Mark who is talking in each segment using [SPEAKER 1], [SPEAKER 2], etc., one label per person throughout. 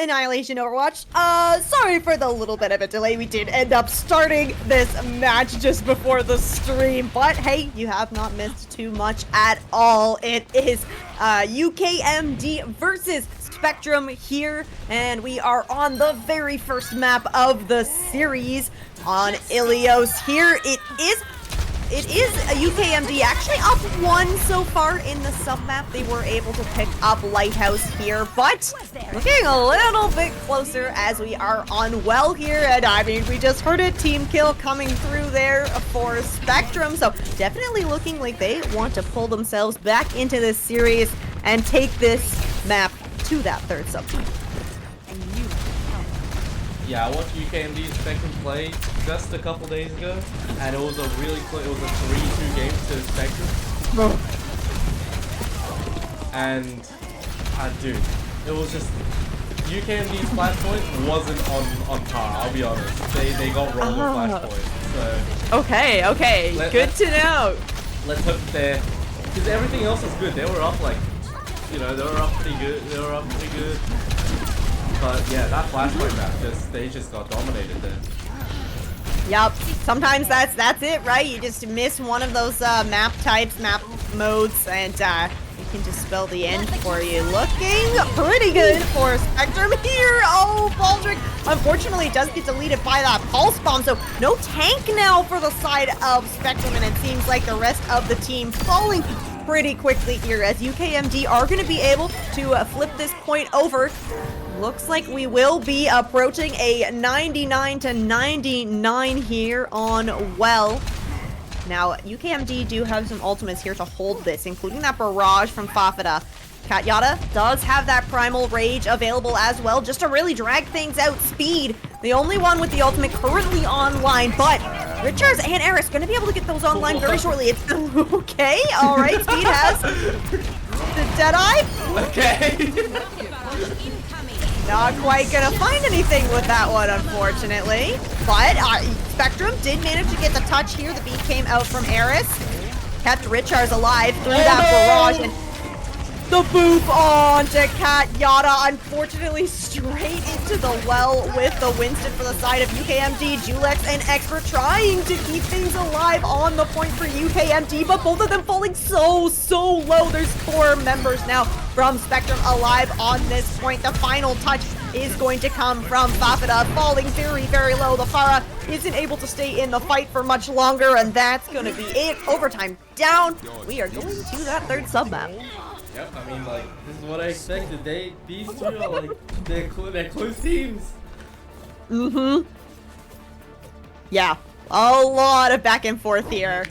[SPEAKER 1] Annihilation Overwatch. Sorry for the little bit of a delay. We did end up starting this match just before the stream, but hey, you have not missed too much at all. It is UKMD versus Spectrum here, and we are on the very first map of the series on Ilios here. It is a UKMD actually up 1 so far in the sub-map. They were able to pick up Lighthouse here, but looking a little bit closer as we are on well here. And I mean, we just heard a team kill coming through there for Spectrum, so definitely looking like they want to pull themselves back into this series and take this map to that third sub-map.
[SPEAKER 2] Yeah, I watched UKMD Spectrum play just a couple days ago, and it was a really close. It was a 3-2 game to Spectrum.
[SPEAKER 1] Oh.
[SPEAKER 2] And, dude, it was just UKMD's flashpoint wasn't on par. I'll be honest. They got wrong with flashpoint. So
[SPEAKER 1] Okay. Good to know.
[SPEAKER 2] Let's hope they're, because everything else is good. They were up like, they were up pretty good. But yeah, that flashpoint map they just got dominated there.
[SPEAKER 1] Yup. Sometimes that's it, right? You just miss one of those map types, map modes, and it can just spell the end for you. Looking pretty good for Spectrum here. Oh, Baldric unfortunately does get deleted by that pulse bomb, so no tank now for the side of Spectrum, and it seems like the rest of the team falling pretty quickly here as UKMD are going to be able to flip this point over. Looks like we will be approaching a 99-99 here on well. Now, UKMD do have some ultimates here to hold this, including that barrage from Fafita. Katyata does have that primal rage available as well, just to really drag things out. Speed, the only one with the ultimate currently online, but Richards and Eris going to be able to get those online very shortly. It's okay, all right. Speed has the Deadeye.
[SPEAKER 2] Okay.
[SPEAKER 1] Not quite gonna find anything with that one, unfortunately. But Spectrum did manage to get the touch here. The beat came out from Eris. Kept Richards alive through that barrage. And the boop on to Katyata. Unfortunately, straight into the well with the Winston for the side of UKMD. Julex and Expert trying to keep things alive on the point for UKMD, but both of them falling so low. There's 4 members now from Spectrum alive on this point. The final touch is going to come from Fafita, falling very low. The Pharah isn't able to stay in the fight for much longer, and that's going to be it. Overtime down. We are going to that third sub-map.
[SPEAKER 2] Yep, I mean, like, this is what I expected. These two are like, they're close teams.
[SPEAKER 1] Yeah, a lot of back and forth here.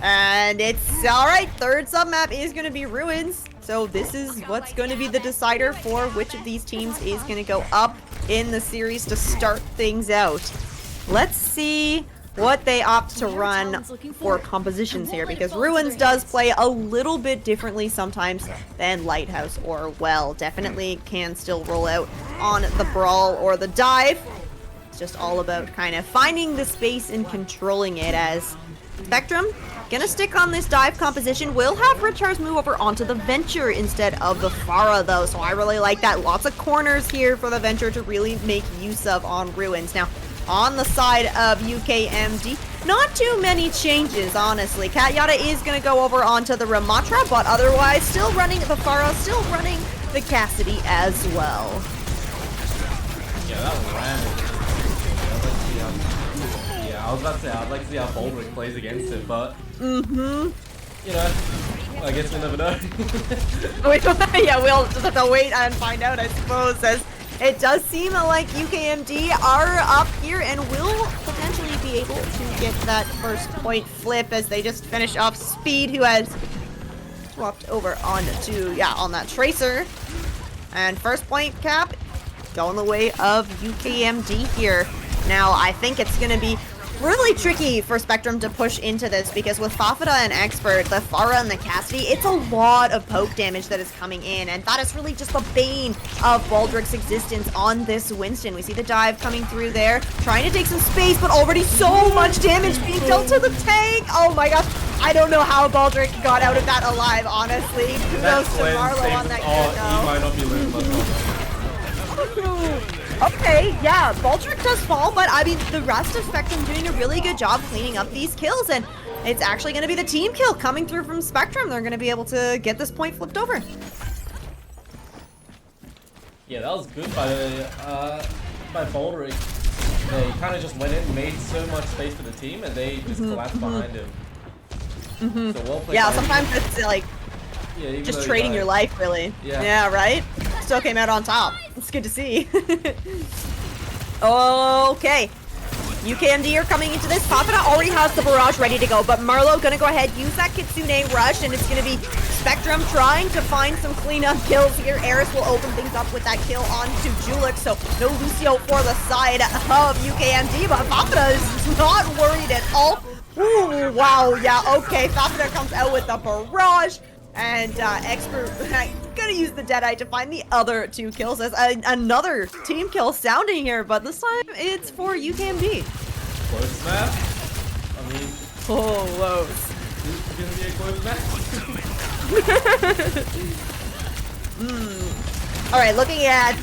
[SPEAKER 1] And it's alright, third sub-map is going to be Ruins. So this is what's going to be the decider for which of these teams is going to go up in the series to start things out. Let's see what they opt to run for compositions here, because Ruins does play a little bit differently sometimes than Lighthouse or Well. Definitely can still roll out on the Brawl or the Dive. It's just all about kind of finding the space and controlling it, as Spectrum gonna stick on this Dive composition. Will have Richards move over onto the Venture instead of the Pharah though, so I really like that. Lots of corners here for the Venture to really make use of on Ruins. Now, on the side of UKMD, not too many changes, honestly. Katyata is going to go over onto the Ramatra, but otherwise still running the Pharah, still running the Cassidy as well.
[SPEAKER 2] Yeah, that was random. Yeah, I was about to say, I'd like to see how Baldric plays against it, but I guess we'll never know.
[SPEAKER 1] Yeah, we'll just have to wait and find out, I suppose, as it does seem like UKMD are up here and will potentially be able to get that first point flip as they just finish off Speed, who has swapped over onto, on that Tracer. And first point cap going the way of UKMD here. Now, I think it's going to be really tricky for Spectrum to push into this, because with Fafita and Expert, the Pharah and the Cassidy, it's a lot of poke damage that is coming in, and that is really just the bane of Baldric's existence on this Winston. We see the dive coming through there, trying to take some space, but already so much damage being dealt to the tank. Oh my gosh, I don't know how Baldric got out of that alive, honestly. Kudos to Marlo on that kill,
[SPEAKER 2] he might not be living much longer.
[SPEAKER 1] Okay, yeah, Baldric does fall, but I mean, the rest of Spectrum doing a really good job cleaning up these kills, and it's actually going to be the team kill coming through from Spectrum. They're going to be able to get this point flipped over.
[SPEAKER 2] Yeah, that was good by Baldric. They kind of just went in, made so much space for the team, and they just collapsed behind him. So well played.
[SPEAKER 1] Yeah, sometimes it's like
[SPEAKER 2] yeah,
[SPEAKER 1] just trading your life, really. Yeah, right? Still came out on top. It's good to see. Okay. UKMD are coming into this. Papata already has the barrage ready to go, but Marlo gonna go ahead, use that Kitsune rush, and it's gonna be Spectrum trying to find some cleanup kills here. Eris will open things up with that kill onto Julik, so no Lucio for the side of UKMD, but Papata is not worried at all. Ooh, wow, yeah, okay. Papata comes out with the barrage, and Expert gonna use the Deadeye to find the other two kills as another team kill sounding here, but this time it's for UKMD.
[SPEAKER 2] Close map? I mean...
[SPEAKER 1] Close.
[SPEAKER 2] This is gonna be a close match.
[SPEAKER 1] Alright, looking at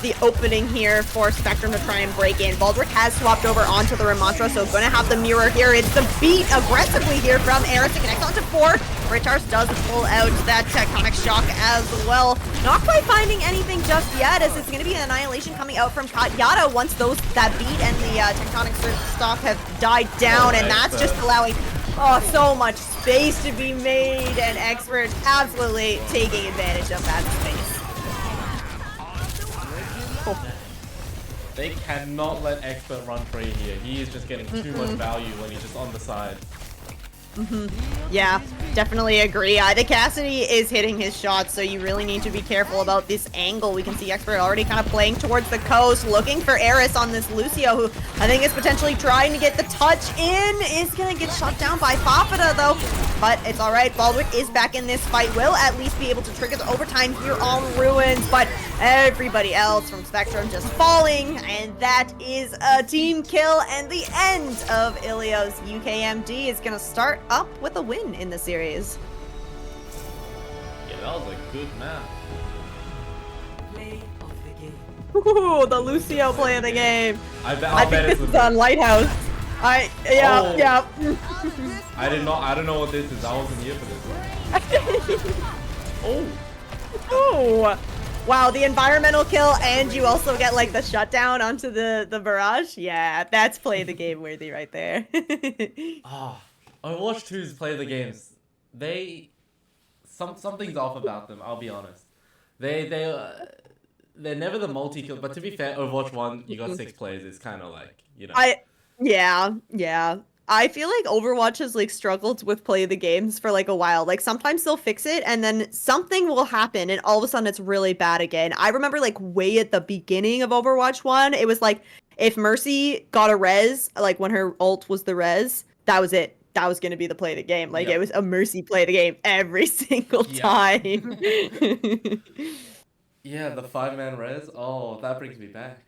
[SPEAKER 1] the opening here for Spectrum to try and break in. Baldric has swapped over onto the Ramontra, so gonna have the mirror here. It's the beat aggressively here from Eris to connect onto 4. Richards does pull out that Tectonic Shock as well. Not quite finding anything just yet, as it's gonna be an Annihilation coming out from Katyata once that beat and the Tectonic Shock have died down, and that's just allowing so much space to be made, and Expert absolutely taking advantage of that space.
[SPEAKER 2] They cannot let Expert run free here. He is just getting too much value when he's just on the side.
[SPEAKER 1] Yeah, definitely agree. The Cassidy is hitting his shots, so you really need to be careful about this angle. We can see Expert already kind of playing towards the coast, looking for Eris on this Lucio, who I think is potentially trying to get the touch in. Is going to get shut down by Papata, though. But it's all right. Baldric is back in this fight. Will at least be able to trigger the overtime here on Ruins, but everybody else from Spectrum just falling, and that is a team kill, and the end of Ilios. UKMD is going to start up with a win in the series.
[SPEAKER 2] Yeah, that was a good map.
[SPEAKER 3] Play of the game.
[SPEAKER 1] Ooh, the Lucio play of the game.
[SPEAKER 2] I
[SPEAKER 1] I
[SPEAKER 2] bet
[SPEAKER 1] think
[SPEAKER 2] it's
[SPEAKER 1] this is on Lighthouse. Yeah.
[SPEAKER 2] I don't know what this is. I wasn't here for this.
[SPEAKER 1] Oh. Wow, the environmental kill, and you also get like the shutdown onto the barrage. Yeah, that's play the game worthy right there.
[SPEAKER 2] Overwatch 2's play the games. Something's off about them. I'll be honest. They're never the multi kill. But to be fair, Overwatch 1 you got 6 players. It's kind of like, you know.
[SPEAKER 1] Yeah. I feel like Overwatch has like struggled with play the games for like a while. Like sometimes they'll fix it and then something will happen and all of a sudden it's really bad again. I remember like way at the beginning of Overwatch 1, it was like if Mercy got a res, like when her ult was the res, that was it. That was going to be the play of the game. Like it was a Mercy play of the game every single time.
[SPEAKER 2] Yeah, the 5-man res. Oh, that brings me back.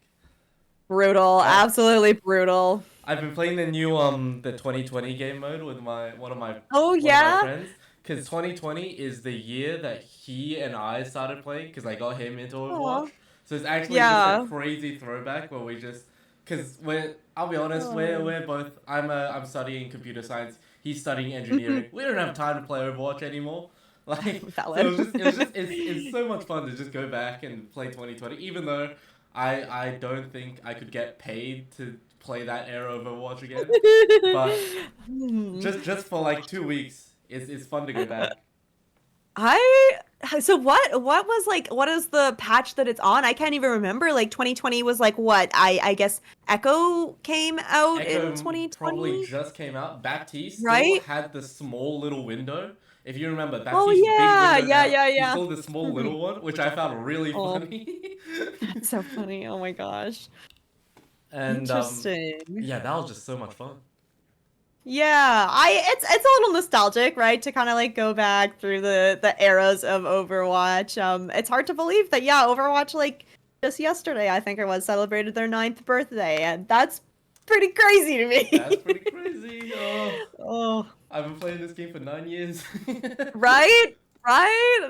[SPEAKER 1] Brutal, absolutely brutal.
[SPEAKER 2] I've been playing the new the 2020 game mode with one of my friends, because 2020 is the year that he and I started playing, because I got him into Overwatch. So it's actually just a crazy throwback where we just, because I'll be honest, we're both, I'm studying computer science, he's studying engineering. We don't have time to play Overwatch anymore. Like, so it's so much fun to just go back and play 2020, even though I don't think I could get paid to play that era of Overwatch again. But just for like 2 weeks, it's fun to go back.
[SPEAKER 1] So what was like, what is the patch that it's on? I can't even remember. Like 2020 was like what? I guess Echo came out in 2020.
[SPEAKER 2] Probably just came out. Baptiste
[SPEAKER 1] still
[SPEAKER 2] had the small little window. If you remember, Baptiste's
[SPEAKER 1] big window. Yeah.
[SPEAKER 2] He still the small little one, which I found really funny.
[SPEAKER 1] That's so funny. Oh my gosh.
[SPEAKER 2] And
[SPEAKER 1] interesting.
[SPEAKER 2] Yeah, that was just so much fun.
[SPEAKER 1] Yeah, it's a little nostalgic, right? To kind of like go back through the eras of Overwatch. It's hard to believe that Overwatch like just yesterday, I think it was, celebrated their 9th birthday, and that's pretty crazy to me.
[SPEAKER 2] That's pretty crazy. Oh. I've been playing this game for 9 years.
[SPEAKER 1] Right?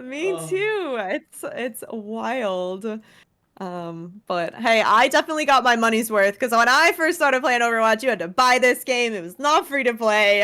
[SPEAKER 1] Me too. It's wild. But hey, I definitely got my money's worth because when I first started playing Overwatch, you had to buy this game. It was not free to play.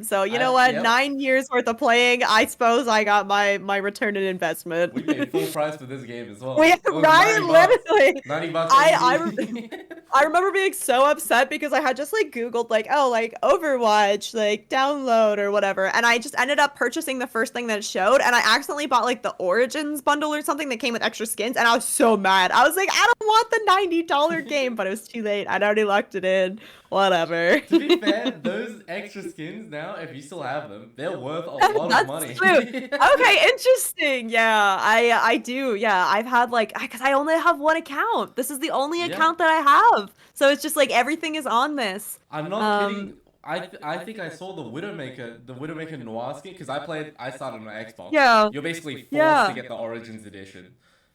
[SPEAKER 1] So you know what?
[SPEAKER 2] Yep.
[SPEAKER 1] 9 years worth of playing. I suppose I got my return on investment.
[SPEAKER 2] We paid full price for this game as well.
[SPEAKER 1] We,
[SPEAKER 2] It was
[SPEAKER 1] right?
[SPEAKER 2] 90 bucks.
[SPEAKER 1] Literally.
[SPEAKER 2] 90 bucks
[SPEAKER 1] I,
[SPEAKER 2] AD.
[SPEAKER 1] I remember being so upset because I had just like Googled like, oh, like Overwatch, like download or whatever. And I just ended up purchasing the first thing that it showed. And I accidentally bought like the Origins bundle or something that came with extra skins. And I was so mad. I was like, I don't want the $90 game, but it was too late. I'd already locked it in. Whatever.
[SPEAKER 2] To be fair, those extra skins now, if you still have them, they're worth a lot of
[SPEAKER 1] That's
[SPEAKER 2] money.
[SPEAKER 1] true. Okay, interesting. Yeah, I do. Yeah, I've had like because I only have one account. This is the only account that I have. So it's just like everything is on this.
[SPEAKER 2] I'm not kidding. I think I saw the Widowmaker Noir skin because I started on my Xbox.
[SPEAKER 1] Yeah.
[SPEAKER 2] You're basically forced
[SPEAKER 1] Yeah.
[SPEAKER 2] to get the Origins edition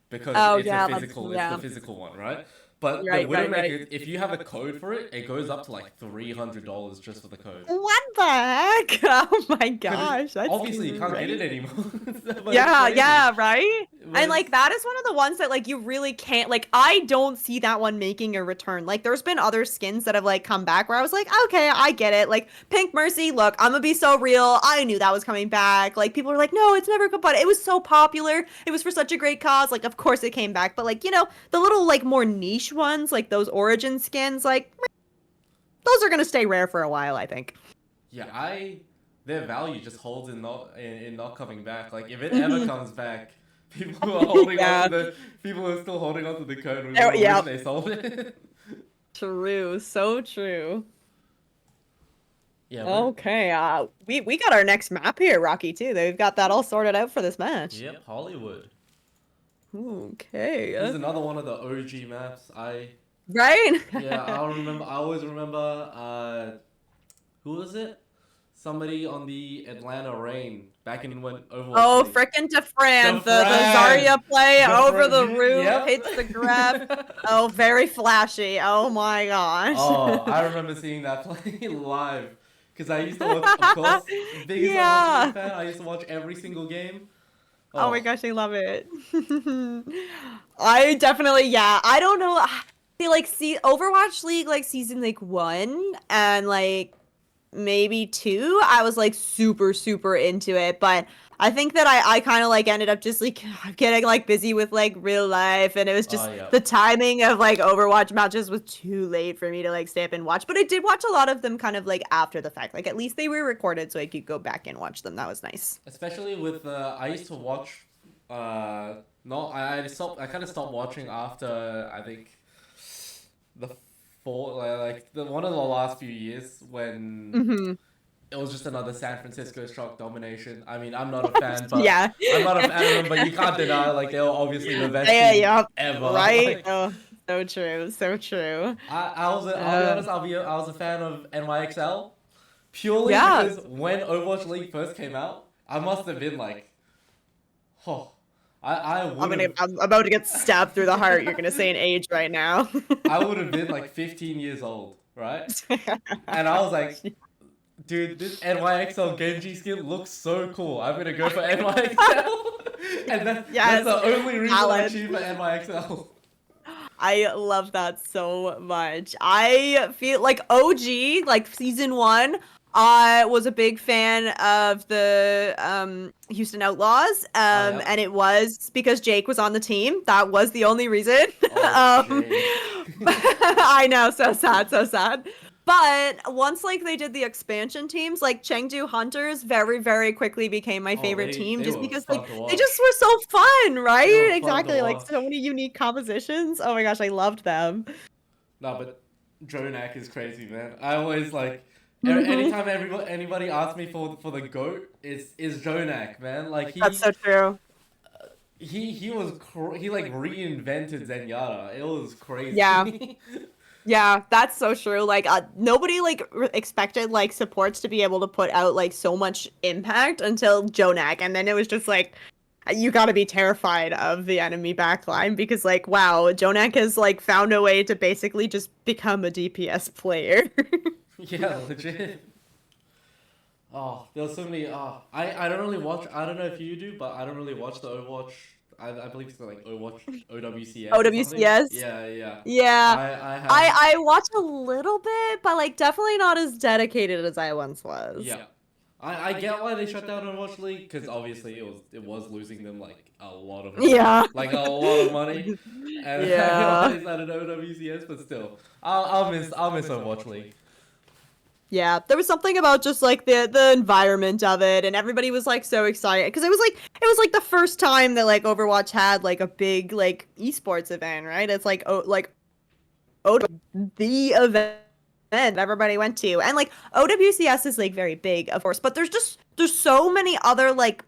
[SPEAKER 2] because
[SPEAKER 1] Oh,
[SPEAKER 2] it's
[SPEAKER 1] yeah,
[SPEAKER 2] a physical,
[SPEAKER 1] yeah.
[SPEAKER 2] it's the physical one, right? But
[SPEAKER 1] Right,
[SPEAKER 2] the
[SPEAKER 1] right,
[SPEAKER 2] Widowmaker,
[SPEAKER 1] right.
[SPEAKER 2] if you have a code for it, it goes up to like $300 just for the code.
[SPEAKER 1] What the heck? Oh my
[SPEAKER 2] 'Cause
[SPEAKER 1] gosh, that's
[SPEAKER 2] obviously you can't get it
[SPEAKER 1] crazy.
[SPEAKER 2] anymore. But
[SPEAKER 1] Yeah,
[SPEAKER 2] it's crazy.
[SPEAKER 1] yeah, right?
[SPEAKER 2] But
[SPEAKER 1] And like that is one of the ones that like you really can't like I don't see that one making a return. Like there's been other skins that have like come back where I was like, okay, I get it. Like Pink Mercy, look, I'm gonna be so real. I knew that was coming back. Like people were like, no, it's never come but it was so popular. It was for such a great cause. Like of course it came back. But like, you know, the little like more niche ones, like those Origin skins, like those are gonna stay rare for a while, I think.
[SPEAKER 2] yeah, their value just holds in not coming back. Like if it ever comes back, people who are holding on to the people who are still holding on to the code will
[SPEAKER 1] yeah.
[SPEAKER 2] wish they sold it.
[SPEAKER 1] True, so true.
[SPEAKER 2] Yeah.
[SPEAKER 1] Okay, we got our next map here, Rocky, too. They've got that all sorted out for this match.
[SPEAKER 2] Yep, Hollywood.
[SPEAKER 1] Okay.
[SPEAKER 2] This is another one of the OG maps.
[SPEAKER 1] Right?
[SPEAKER 2] Yeah, I always remember who was it? Somebody on the Atlanta Reign back in when Overwatch.
[SPEAKER 1] Oh,
[SPEAKER 2] League.
[SPEAKER 1] frickin' DeFran. The
[SPEAKER 2] DeFran.
[SPEAKER 1] Zarya play over the
[SPEAKER 2] DeFran,
[SPEAKER 1] roof,
[SPEAKER 2] yep.
[SPEAKER 1] hits the grab. Oh, very flashy. Oh my gosh.
[SPEAKER 2] Oh, I remember seeing that play live. Because I used to watch, of course, biggest
[SPEAKER 1] Yeah.
[SPEAKER 2] Overwatch fan, I used to watch every single game.
[SPEAKER 1] Oh my gosh, I love it. I definitely, yeah. I don't know. See, Overwatch League, like, season, like, 1 and, like, maybe 2, I was, like, super, super into it. But I think that I kind of, like, ended up just, like, getting, like, busy with, like, real life. And it was just
[SPEAKER 2] yeah.
[SPEAKER 1] the timing of, like, Overwatch matches was too late for me to, like, stay up and watch. But I did watch a lot of them kind of, like, after the fact. Like, at least they were recorded so I could go back and watch them. That was nice.
[SPEAKER 2] Especially with, I used to watch, no, I kind of stopped watching after, I think, one of the last few years when it was just another San Francisco Shock domination. I mean, I'm not a fan, but
[SPEAKER 1] Yeah.
[SPEAKER 2] I'm not a fan of them, but you can't deny, like, they were obviously the best
[SPEAKER 1] Yeah,
[SPEAKER 2] team
[SPEAKER 1] yeah.
[SPEAKER 2] ever.
[SPEAKER 1] Right?
[SPEAKER 2] Like,
[SPEAKER 1] Oh, so true, so true.
[SPEAKER 2] I'll be honest, I was a fan of NYXL purely
[SPEAKER 1] Yeah.
[SPEAKER 2] because when Overwatch League first came out, I must have been like, oh,
[SPEAKER 1] I'm about to get stabbed through the heart. You're gonna say an age right now.
[SPEAKER 2] I would have been like 15 years old, right? And I was like, dude, this NYXL Genji skin looks so cool. I'm gonna go for NYXL. And that's the only reason I choose for NYXL.
[SPEAKER 1] I love that so much. I feel like OG, like season 1, I was a big fan of the Houston Outlaws, and it was because Jake was on the team. That was the only reason. I know, so sad, so sad. But once like they did the expansion teams, like Chengdu Hunters very, very quickly became my favorite team just because like they just were so fun, right? Exactly, like so many unique compositions. Oh my gosh, I loved them.
[SPEAKER 2] No, but Dronak is crazy, man. I always like anytime anybody asks me for the GOAT, is Dronak, man. Like
[SPEAKER 1] that's so true.
[SPEAKER 2] He like reinvented Zenyatta. It was crazy.
[SPEAKER 1] Yeah. Yeah, that's so true. Like, nobody, like, expected, like, supports to be able to put out, like, so much impact until Jonak. And then it was just, like, you gotta be terrified of the enemy backline because, like, wow, Jonak has, like, found a way to basically just become a DPS player.
[SPEAKER 2] Yeah, legit. Oh, there was so many. I don't really watch. I don't know if you do, but I don't really watch the Overwatch I believe it's called like OWCS.
[SPEAKER 1] OWCS.
[SPEAKER 2] Yeah.
[SPEAKER 1] Yeah.
[SPEAKER 2] I
[SPEAKER 1] I watched a little bit, but like definitely not as dedicated as I once was.
[SPEAKER 2] Yeah. I get why they shut down Overwatch League, because obviously it was losing them like a lot of money.
[SPEAKER 1] Yeah.
[SPEAKER 2] Like a lot of money. And
[SPEAKER 1] Yeah.
[SPEAKER 2] I get why they started OWCS, but still. I'll miss Overwatch League.
[SPEAKER 1] Yeah, there was something about just like the environment of it, and everybody was like so excited because it was like the first time that like Overwatch had like a big like esports event, right? It's like the event that everybody went to, and like OWCS is like very big, of course, but there's so many other like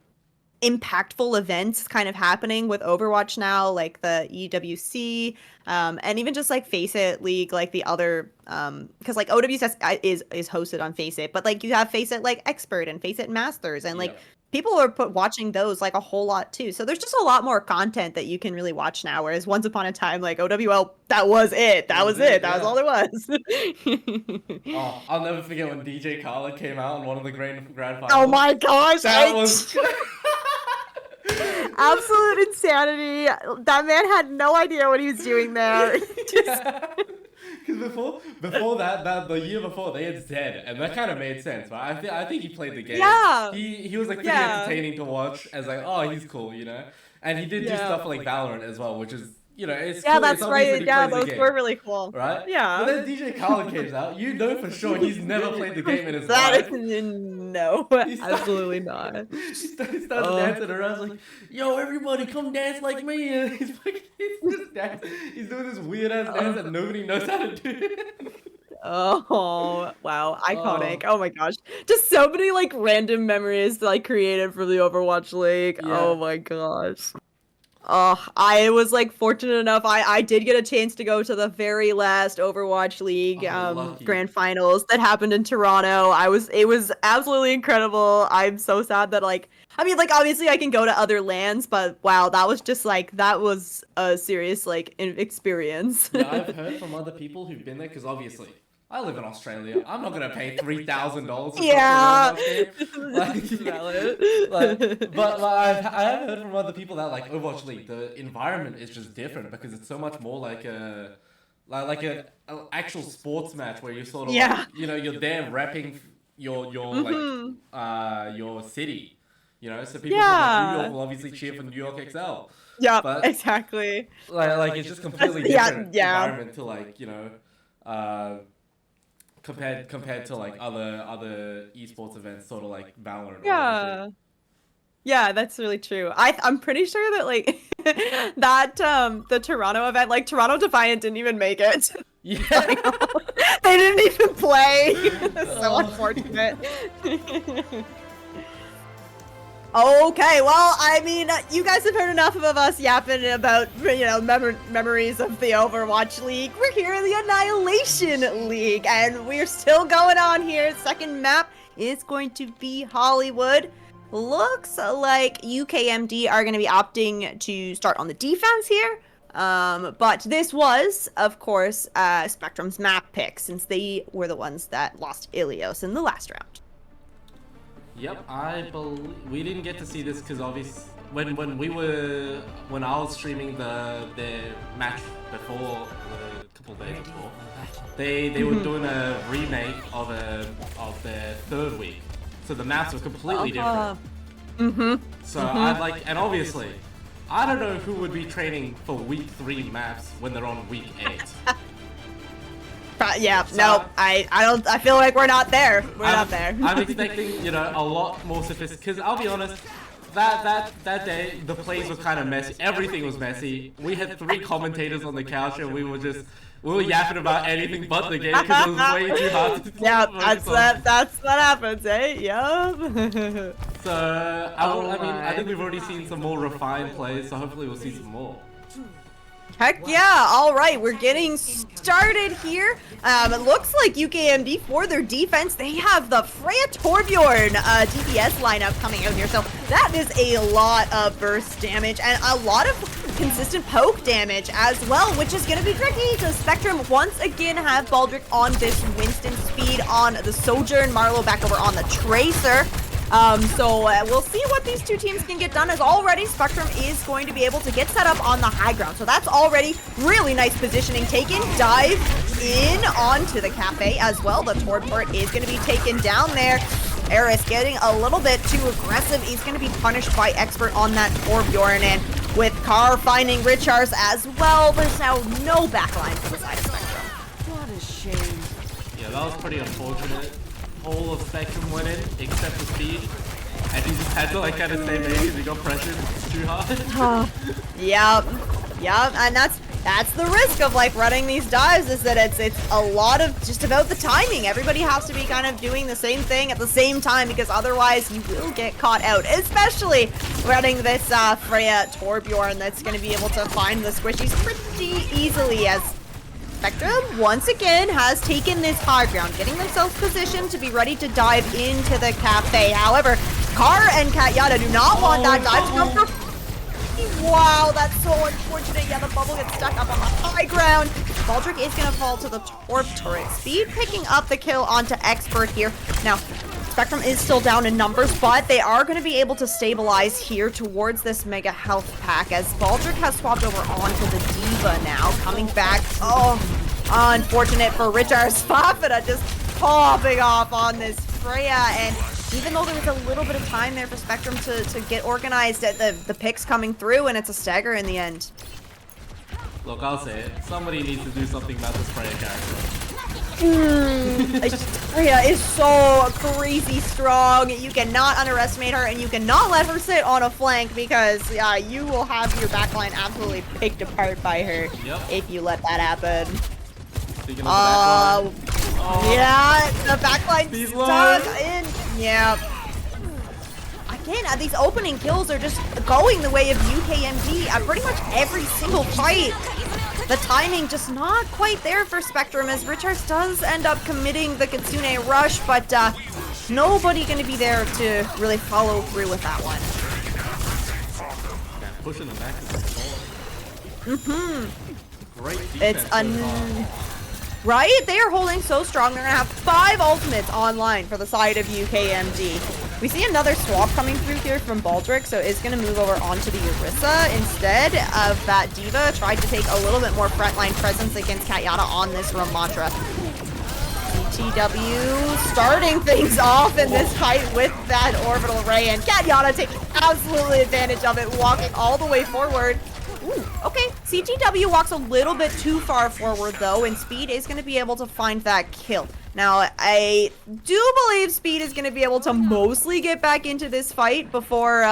[SPEAKER 1] impactful events kind of happening with Overwatch now, like the EWC, and even just like Face It League, like the other, because like OWCS is hosted on Face It, but like you have Face It like Expert and Face It Masters, and like people are watching those like a whole lot too. So there's just a lot more content that you can really watch now. Whereas once upon a time, like OWL, that was it. That was it. That was all there was.
[SPEAKER 2] Oh, I'll never forget when DJ Khaled came out in one of the grand finals.
[SPEAKER 1] Oh my gosh!
[SPEAKER 2] That was.
[SPEAKER 1] Absolute insanity. That man had no idea what he was doing there.
[SPEAKER 2] Because before that, the year before, they had Zed, and that kind of made sense, right? I think he played the game.
[SPEAKER 1] Yeah.
[SPEAKER 2] He was like pretty entertaining to watch, as like, oh, he's cool, you know? And he did do stuff like Valorant as well, which is, you know, it's cool.
[SPEAKER 1] That's right. Yeah, those were really cool.
[SPEAKER 2] Right?
[SPEAKER 1] Yeah.
[SPEAKER 2] But then DJ Khaled came out. You know for sure he's never played the game in his life.
[SPEAKER 1] No, absolutely not.
[SPEAKER 2] He starts dancing around like, yo, everybody come dance like me. And he's just dancing. He's doing this weird ass dance that nobody knows how to do.
[SPEAKER 1] Oh, wow. Iconic. Oh my gosh. Just so many like random memories like created for the Overwatch League. Yeah. Oh my gosh. I was like fortunate enough. I did get a chance to go to the very last Overwatch League grand finals that happened in Toronto. It was absolutely incredible. I'm so sad that like obviously I can go to other lands, but wow, that was a serious like experience.
[SPEAKER 2] Yeah, I've heard from other people who've been there, because obviously I live in Australia. I'm not gonna pay $3,000.
[SPEAKER 1] Yeah.
[SPEAKER 2] But I have heard from other people that like Overwatch League, the environment is just different because it's so much more like a actual sports match where you're sort of like, you know, you're there repping your your city. You know, so people from like New York will obviously cheer for New York XL.
[SPEAKER 1] Yeah, exactly.
[SPEAKER 2] Like it's just completely different environment to like, you know, compared to like other esports events, sort of like Valorant.
[SPEAKER 1] Yeah. Yeah, that's really true. I'm pretty sure that like that the Toronto event, like Toronto Defiant didn't even make it.
[SPEAKER 2] Yeah.
[SPEAKER 1] They didn't even play. So unfortunate. Okay, well, I mean, you guys have heard enough of us yapping about, you know, memories of the Overwatch League. We're here in the Annihilation League, and we're still going on here. Second map is going to be Hollywood. Looks like UKMD are going to be opting to start on the defense here. But this was, of course, Spectrum's map pick, since they were the ones that lost Ilios in the last round.
[SPEAKER 2] Yep, I believe we didn't get to see this because obviously when I was streaming the match before, a couple of days before, they were doing a remake of their third week, so the maps were completely different. So I'd like, and obviously, I don't know who would be training for week 3 maps when they're on week 8.
[SPEAKER 1] Yeah, so, no, I feel like we're not there. We're not there.
[SPEAKER 2] I'm expecting, you know, a lot more sophisticated, because I'll be honest, that day, the plays were kind of messy. Everything was messy. We had 3 commentators on the couch, and we were yapping about anything but the game, because it was way too hard to
[SPEAKER 1] that's what happens, eh? Yup.
[SPEAKER 2] So, I think we've already seen some more refined plays, so hopefully we'll see some more.
[SPEAKER 1] Heck yeah, alright, we're getting started here. It looks like UKMD, for their defense, they have the Freya Torbjorn DPS lineup coming out here. So that is a lot of burst damage and a lot of consistent poke damage as well, which is going to be tricky. So Spectrum once again have Baldric on this Winston speed on the Sojourn, Marlowe back over on the Tracer. We'll see what these two teams can get done, as already Spectrum is going to be able to get set up on the high ground. So that's already really nice positioning taken. Dive in onto the cafe as well. The Tord port is going to be taken down there. Eris getting a little bit too aggressive. He's going to be punished by Expert on that Torbjorn, and with Carr finding Richards as well, there's now no backline for the side of Spectrum.
[SPEAKER 4] What a shame.
[SPEAKER 2] Yeah, that was pretty unfortunate. Whole of Spectrum went in, except for Speed. And he just had to like kind of stay there because he got pressured too hard.
[SPEAKER 1] Yep, and that's the risk of like running these dives, is that it's a lot of just about the timing. Everybody has to be kind of doing the same thing at the same time, because otherwise you will get caught out, especially running this Freya Torbjorn that's going to be able to find the squishies pretty easily, as Spectrum once again has taken this high ground, getting themselves positioned to be ready to dive into the cafe. However, Carr and Katyana do not want that dive to come through. Wow, that's so unfortunate. Yeah, the bubble gets stuck up on the high ground. Baldric is going to fall to the Torb turret. Speed picking up the kill onto Expert here. Now, Spectrum is still down in numbers, but they are going to be able to stabilize here towards this mega health pack, as Baldric has swapped over onto the Diva now, coming back. Oh, unfortunate for Richards. Fafita just popping off on this Freya, and even though there was a little bit of time there for Spectrum to get organized at the picks coming through, and it's a stagger in the end.
[SPEAKER 2] Look, I'll say it. Somebody needs to do something about this Freya character.
[SPEAKER 1] Freya is so crazy strong. You cannot underestimate her, and you cannot let her sit on a flank, because you will have your backline absolutely picked apart by her if you let that happen.
[SPEAKER 2] Speaking of the backline.
[SPEAKER 1] Yeah, the backline stuck in. Yeah. Again, these opening kills are just going the way of UKMD at pretty much every single fight. The timing just not quite there for Spectrum, as Richards does end up committing the Kitsune rush, but nobody going to be there to really follow through with that one.
[SPEAKER 2] Pushing them back to the ball. Great defense.
[SPEAKER 1] Right? They are holding so strong. They're going to have 5 ultimates online for the side of UKMD. We see another swap coming through here from Baldric, so it's going to move over onto the Orisa instead of that Diva. Tried to take a little bit more frontline presence against Katyana on this Ramantra. CTW starting things off in this fight with that orbital ray, and Katyana taking absolutely advantage of it, walking all the way forward. Ooh, okay, CTW walks a little bit too far forward though, and Speed is going to be able to find that kill. Now, I do believe Speed is going to be able to mostly get back into this fight before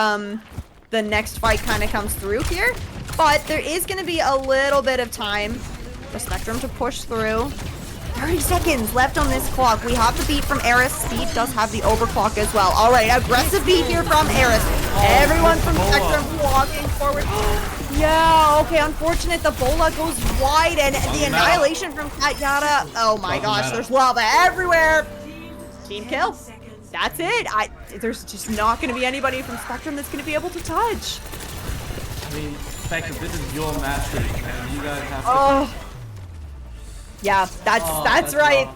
[SPEAKER 1] the next fight kind of comes through here, but there is going to be a little bit of time for Spectrum to push through. 30 seconds left on this clock. We have the beat from Eris. Speed does have the overclock as well. All right, aggressive beat here from Eris. Everyone from Spectrum walking forward. Yeah, okay, unfortunate. The bola goes wide, and the annihilation from Katyana. Oh my gosh, there's lava everywhere. Team kill. That's it. There's just not going to be anybody from Spectrum that's going to be able to touch.
[SPEAKER 2] I mean, Spectrum, this is your mastery, man. You guys have to...
[SPEAKER 1] Yeah, that's right.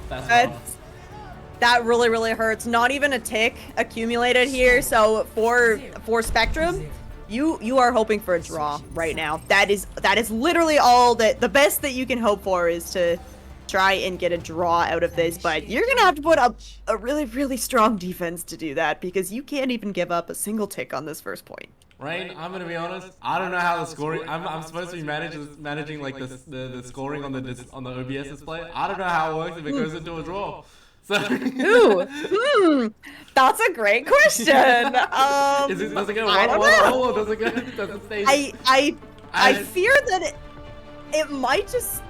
[SPEAKER 1] That really hurts. Not even a tick accumulated here. So for Spectrum, you are hoping for a draw right now. That is literally all that the best that you can hope for is to try and get a draw out of this. But you're gonna have to put up a really strong defense to do that, because you can't even give up a single tick on this first point.
[SPEAKER 2] Rain, I'm gonna be honest. I don't know how the scoring. I'm supposed to be managing like the scoring on the OBS display. I don't know how it works if it goes into a draw. So.
[SPEAKER 1] That's a great question.
[SPEAKER 2] Does it go 1-1 or does it stay?
[SPEAKER 1] I fear that it might just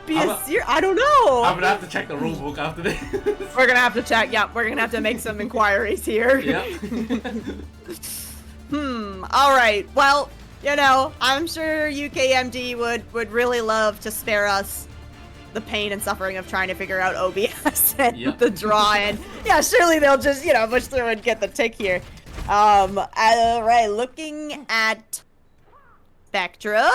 [SPEAKER 1] be I don't know.
[SPEAKER 2] I'm gonna have to check the rule book after this.
[SPEAKER 1] We're gonna have to check. Yeah, we're gonna have to make some inquiries here.
[SPEAKER 2] Yeah.
[SPEAKER 1] All right. Well, you know, I'm sure UKMD would really love to spare us the pain and suffering of trying to figure out OBS and the draw, and yeah, surely they'll just, you know, push through and get the tick here. All right, looking at Spectrum.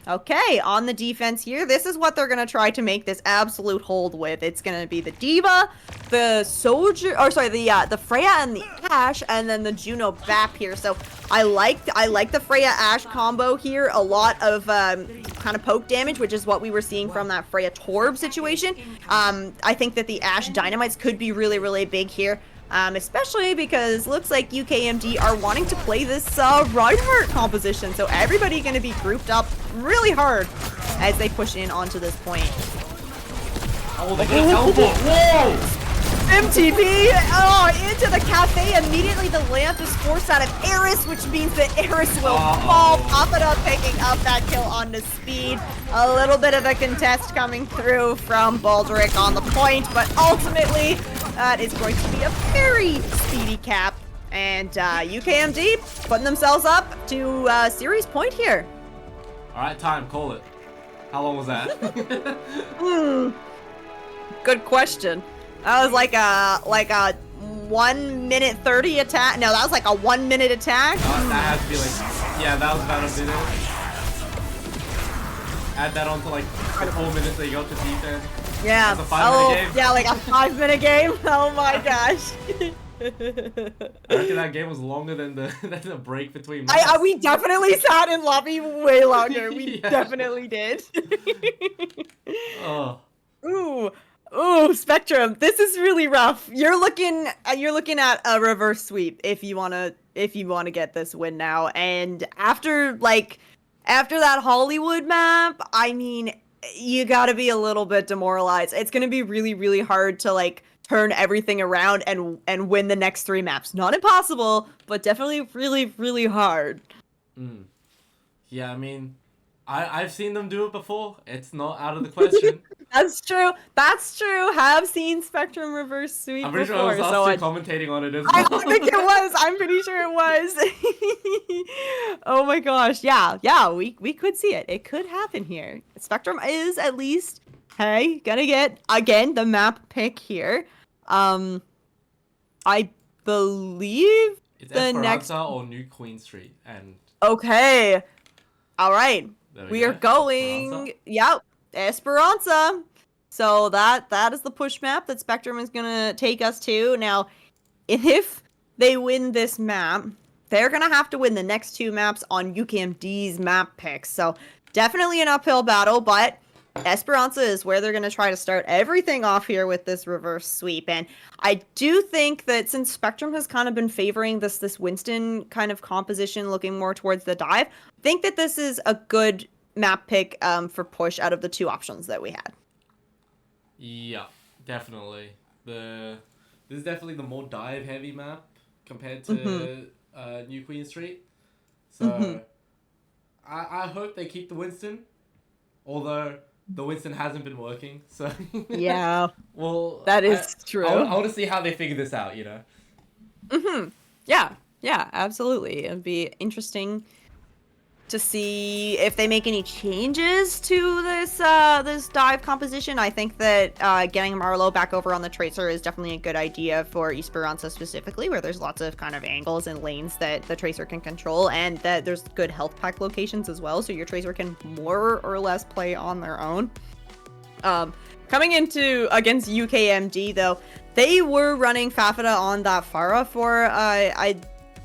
[SPEAKER 1] Okay, on the defense here, this is what they're gonna try to make this absolute hold with. It's gonna be the D.Va, the Soldier, or sorry, the Freya and the Ashe, and then the Juno Bap here. So I like the Freya Ashe combo here. A lot of kind of poke damage, which is what we were seeing from that Freya Torb situation. I think that the Ashe Dynamites could be really, really big here. Especially because looks like UKMD are wanting to play this Reinhardt composition, so everybody going to be grouped up really hard as they push in onto this point.
[SPEAKER 2] Oh, they get teleport! Whoa!
[SPEAKER 1] MTP! Oh, into the cafe. Immediately the lamp is forced out of Eris, which means that Eris will fall. Papata picking up that kill onto speed. A little bit of a contest coming through from Baldric on the point, but ultimately that is going to be a very speedy cap. And UKMD putting themselves up to series point here.
[SPEAKER 2] Alright, time, call it. How long was that?
[SPEAKER 1] Good question. That was like a 1 minute 30 attack. No, that was like a 1 minute attack.
[SPEAKER 2] That has to be like, yeah, that was about a minute. Add that on to like the 4 minutes that you got to defense.
[SPEAKER 1] Yeah.
[SPEAKER 2] That's a 5 minute game.
[SPEAKER 1] Yeah, like a 5 minute game. Oh my gosh.
[SPEAKER 2] I reckon that game was longer than the break between.
[SPEAKER 1] We definitely sat in lobby way longer. We definitely did.
[SPEAKER 2] Oh.
[SPEAKER 1] Ooh, Spectrum. This is really rough. You're looking at a reverse sweep if you wanna get this win now. And after that Hollywood map, I mean, you gotta be a little bit demoralized. It's gonna be really, really hard to like turn everything around and win the next 3 maps. Not impossible, but definitely really, really hard.
[SPEAKER 2] Yeah, I mean, I've seen them do it before. It's not out of the question.
[SPEAKER 1] That's true. That's true. Have seen Spectrum reverse sweep.
[SPEAKER 2] I'm pretty
[SPEAKER 1] before,
[SPEAKER 2] sure I was commentating on it as well.
[SPEAKER 1] I think it was. I'm pretty sure it was. Oh my gosh. Yeah. We could see it. It could happen here. Spectrum is at least, hey, gonna get again the map pick here. I believe
[SPEAKER 2] it's
[SPEAKER 1] the
[SPEAKER 2] Esperanza
[SPEAKER 1] next
[SPEAKER 2] or New Queen Street and.
[SPEAKER 1] Okay. All right. We are going.
[SPEAKER 2] Esperanza?
[SPEAKER 1] Yep. Esperanza. So that is the push map that Spectrum is gonna take us to. Now, if they win this map, they're gonna have to win the next 2 maps on UKMD's map picks. So definitely an uphill battle, but Esperanza is where they're gonna try to start everything off here with this reverse sweep. And I do think that since Spectrum has kind of been favoring this Winston kind of composition, looking more towards the dive, I think that this is a good map pick for push out of the 2 options that we had.
[SPEAKER 2] Yeah, definitely. This is definitely the more dive heavy map compared to New Queen Street. So I hope they keep the Winston, although the Winston hasn't been working. So
[SPEAKER 1] yeah,
[SPEAKER 2] well,
[SPEAKER 1] that is true.
[SPEAKER 2] I want to see how they figure this out. You know.
[SPEAKER 1] Yeah, absolutely. It'd be interesting to see if they make any changes to this dive composition. I think that getting Marlowe back over on the Tracer is definitely a good idea for Esperanza specifically, where there's lots of kind of angles and lanes that the Tracer can control, and that there's good health pack locations as well, so your Tracer can more or less play on their own. Coming into against UKMD though, they were running Fafita on that Pharah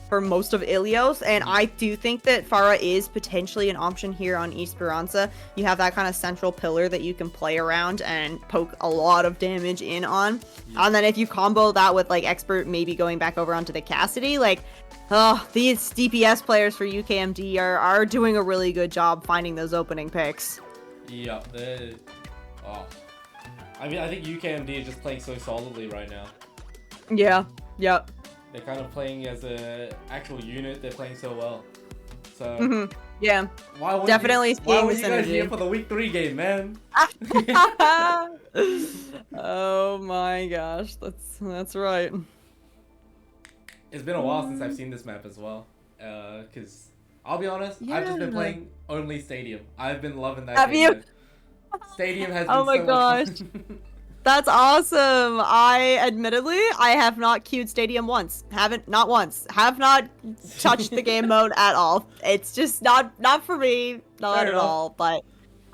[SPEAKER 1] for most of Ilios, and I do think that Pharah is potentially an option here on Esperanza. You have that kind of central pillar that you can play around and poke a lot of damage in on. And then if you combo that with like Expert maybe going back over onto the Cassidy, like, oh, these DPS players for UKMD are doing a really good job finding those opening picks.
[SPEAKER 2] Yeah, I mean, I think UKMD is just playing so solidly right now.
[SPEAKER 1] Yeah, yep.
[SPEAKER 2] They're kind of playing as a actual unit. They're playing so well. So
[SPEAKER 1] yeah,
[SPEAKER 2] why
[SPEAKER 1] definitely
[SPEAKER 2] why were
[SPEAKER 1] seeing
[SPEAKER 2] you guys
[SPEAKER 1] synergy
[SPEAKER 2] here for the week 3 game, man?
[SPEAKER 1] Oh my gosh, that's right.
[SPEAKER 2] It's been a while since I've seen this map as well. Because I'll be honest, I've just been playing only Stadium. I've been loving that.
[SPEAKER 1] Have
[SPEAKER 2] game,
[SPEAKER 1] you?
[SPEAKER 2] man. Stadium has been
[SPEAKER 1] Oh my
[SPEAKER 2] so
[SPEAKER 1] gosh.
[SPEAKER 2] much fun.
[SPEAKER 1] That's awesome. I have not queued Stadium once. Not once. Have not touched the game mode at all. It's just not for me. not
[SPEAKER 2] Fair
[SPEAKER 1] at
[SPEAKER 2] enough.
[SPEAKER 1] all. But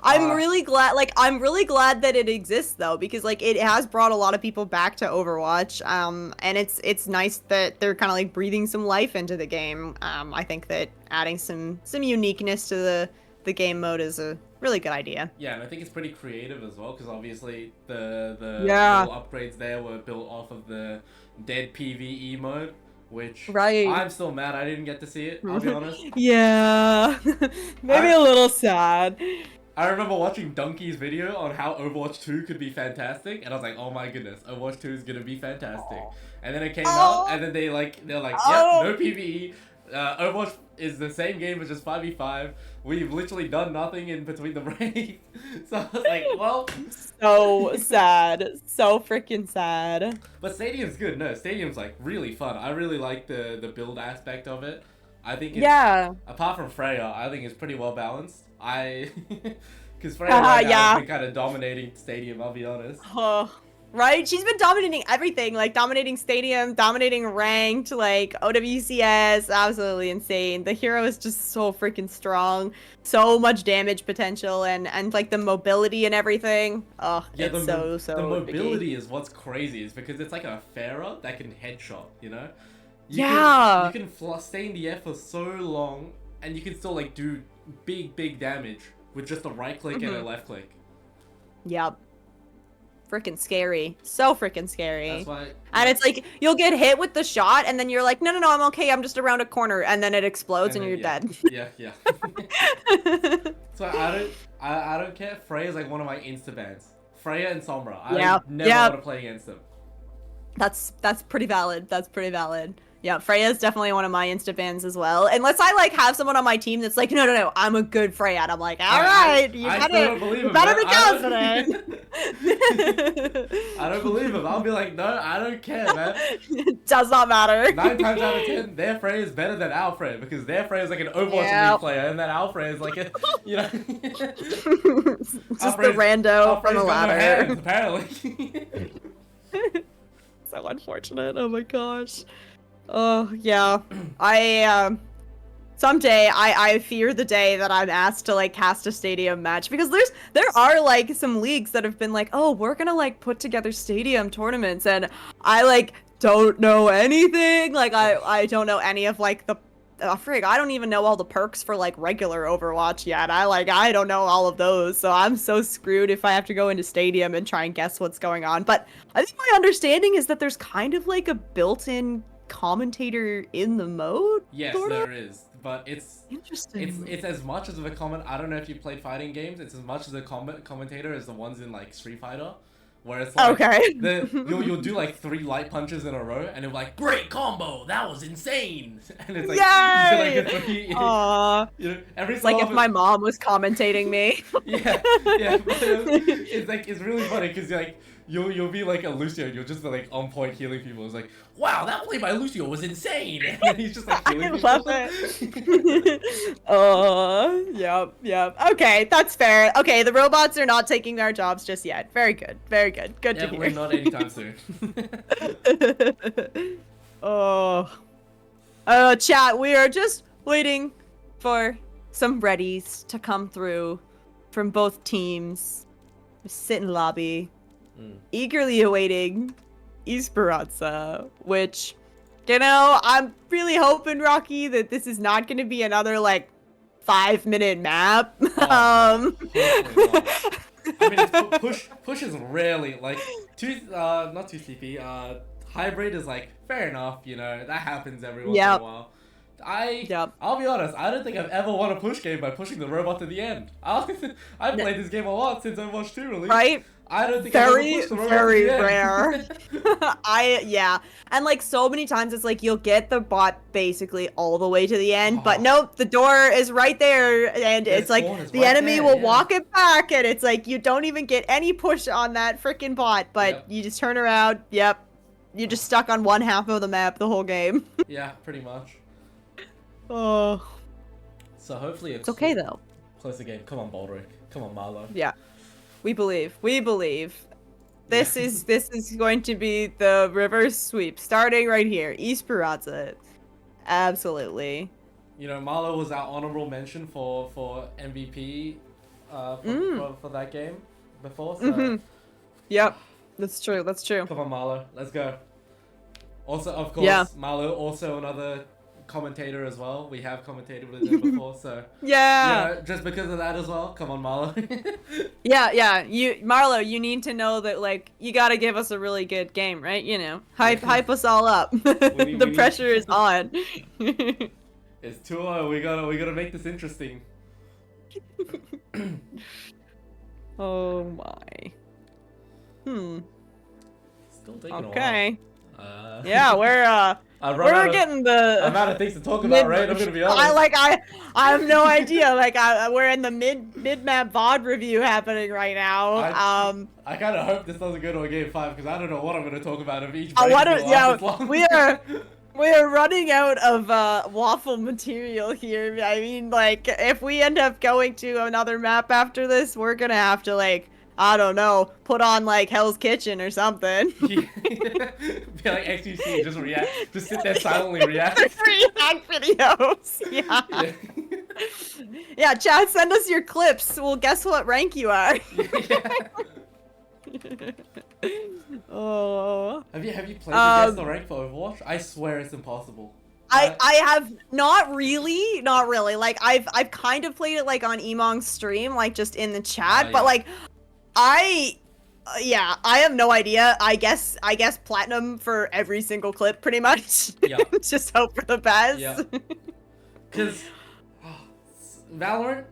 [SPEAKER 1] I'm really glad, like, I'm really glad that it exists though, because like it has brought a lot of people back to Overwatch. And it's nice that they're kind of like breathing some life into the game. I think that adding some uniqueness to the game mode is a really good idea.
[SPEAKER 2] Yeah, and I think it's pretty creative as well, because obviously the
[SPEAKER 1] Yeah.
[SPEAKER 2] little upgrades there were built off of the dead PvE mode, which
[SPEAKER 1] Right.
[SPEAKER 2] I'm still mad I didn't get to see it, I'll be honest.
[SPEAKER 1] Yeah. Maybe a little sad.
[SPEAKER 2] I remember watching Donkey's video on how Overwatch 2 could be fantastic, and I was like, oh my goodness, Overwatch 2 is gonna be fantastic. And then it came out, and then they're like, yep, no PvE. Overwatch is the same game, but just 5v5. We've literally done nothing in between the breaks. So I was like, well.
[SPEAKER 1] So sad. So freaking sad.
[SPEAKER 2] But Stadium's good. No, Stadium's like really fun. I really like the build aspect of it. I think it's, apart from Freya, I think it's pretty well balanced. Because Freya right now has been kind of dominating Stadium, I'll be honest.
[SPEAKER 1] Right? She's been dominating everything, like dominating Stadium, dominating Ranked, like OWCS, absolutely insane. The hero is just so freaking strong, so much damage potential, and like the mobility and everything. Oh, yeah, it's so
[SPEAKER 2] the mobility is what's crazy, is because it's like a Pharah that can headshot, you know? You can stay in the air for so long, and you can still like do big damage with just a right click and a left click.
[SPEAKER 1] Yep. Freaking scary. So freaking scary.
[SPEAKER 2] That's why.
[SPEAKER 1] And it's like, you'll get hit with the shot, and then you're like, no, I'm okay, I'm just around a corner, and then it explodes, and you're dead.
[SPEAKER 2] Yeah. So I don't care. Freya's like one of my insta bans. Freya and Sombra. I never want to play against them.
[SPEAKER 1] That's pretty valid. That's pretty valid. Yeah, Freya's definitely one of my insta bans as well. Unless I like have someone on my team that's like, no, I'm a good Freya. And I'm like, all right, you better be confident.
[SPEAKER 2] I don't believe him. I'll be like, no, I don't care, man.
[SPEAKER 1] It does not matter. 9
[SPEAKER 2] times out of 10, their Freya is better than our Freya, because their Freya is like an Overwatch League player, and then our Freya is like a, you know.
[SPEAKER 1] Just the rando from the ladder.
[SPEAKER 2] Hands, apparently.
[SPEAKER 1] So unfortunate. Oh my gosh. Oh yeah. Someday I fear the day that I'm asked to like cast a Stadium match, because there are like some leagues that have been like, oh, we're gonna like put together Stadium tournaments, and I like don't know anything. Like I don't know any of like the frig, I don't even know all the perks for like regular Overwatch yet. I don't know all of those, so I'm so screwed if I have to go into Stadium and try and guess what's going on. But I think my understanding is that there's kind of like a built-in commentator in the mode.
[SPEAKER 2] Yes, there is, but it's
[SPEAKER 1] interesting.
[SPEAKER 2] It's as much as of a comment. I don't know if you played fighting games. It's as much as a commentator as the ones in like Street Fighter, where it's like you'll do like 3 light punches in a row, and it'll be like, great combo, that was insane, and it's like, you know, every
[SPEAKER 1] it's like if my mom was commentating me.
[SPEAKER 2] yeah, but it's really funny, because like you'll be like a Lucio, you'll just be like on point healing people. It's like, wow, that play by Lucio was insane, and then he's just like healing people.
[SPEAKER 1] I love it. Oh, yep. Okay, that's fair. Okay, the robots are not taking our jobs just yet. Very good. Good to hear.
[SPEAKER 2] We're not anytime soon.
[SPEAKER 1] Chat, we are just waiting for some readies to come through from both teams. Sit in lobby. Eagerly awaiting Esperanza, which, you know, I'm really hoping, Rocky, that this is not going to be another like 5-minute map.
[SPEAKER 2] I mean, push is rarely like not too sleepy. Hybrid is like fair enough, you know, that happens every once in a while. I'll be honest, I don't think I've ever won a push game by pushing the robot to the end. I've played this game a lot since Overwatch 2 release.
[SPEAKER 1] Right?
[SPEAKER 2] I don't think I've ever pushed the robot to the end.
[SPEAKER 1] Rare. And like so many times it's like you'll get the bot basically all the way to the end, but nope, the door is right there, and it's like the enemy will walk it back, and it's like you don't even get any push on that freaking bot, but you just turn around, you're just stuck on one half of the map the whole game.
[SPEAKER 2] Yeah, pretty much.
[SPEAKER 1] Oh.
[SPEAKER 2] So hopefully
[SPEAKER 1] it's okay though.
[SPEAKER 2] Closer game. Come on, Baldrick. Come on, Marlo.
[SPEAKER 1] Yeah. We believe. This is going to be the reverse sweep starting right here. Esperanza. Absolutely.
[SPEAKER 2] you know, Marlo was our honorable mention for MVP for that game before. So
[SPEAKER 1] Yep, that's true. That's true.
[SPEAKER 2] come on, Marlo, let's go. Also, of course, Marlo also another commentator as well. We have commentated with him before, so
[SPEAKER 1] Yeah.
[SPEAKER 2] you know, just because of that as well. Come on, Marlo.
[SPEAKER 1] Yeah. Marlo, you need to know that like you gotta give us a really good game, right? You know, hype us all up. The pressure is on.
[SPEAKER 2] It's 2-0. We gotta make this interesting.
[SPEAKER 1] Oh my.
[SPEAKER 2] Still taking a while.
[SPEAKER 1] Okay. Yeah, we're getting the.
[SPEAKER 2] I'm out of things to talk about, right? I'm gonna be honest.
[SPEAKER 1] I have no idea. Like we're in the mid map VOD review happening right now.
[SPEAKER 2] I kind of hope this doesn't go to a game 5 because I don't know what I'm gonna talk about if each.
[SPEAKER 1] We are running out of waffle material here. I mean, like if we end up going to another map after this, we're gonna have to like. I don't know, put on like Hell's Kitchen or something.
[SPEAKER 2] Be like XQC, just sit there silently react.
[SPEAKER 1] React videos. Yeah. Yeah, chat, send us your clips. We'll guess what rank you are. Oh.
[SPEAKER 2] Have you played the guess the rank for Overwatch? I swear it's impossible.
[SPEAKER 1] I have not really. Like I've kind of played it like on Emong's stream, like just in the chat, but like I have no idea. I guess platinum for every single clip, pretty much.
[SPEAKER 2] Yeah.
[SPEAKER 1] Just hope for the best.
[SPEAKER 2] Yeah. Because Valorant,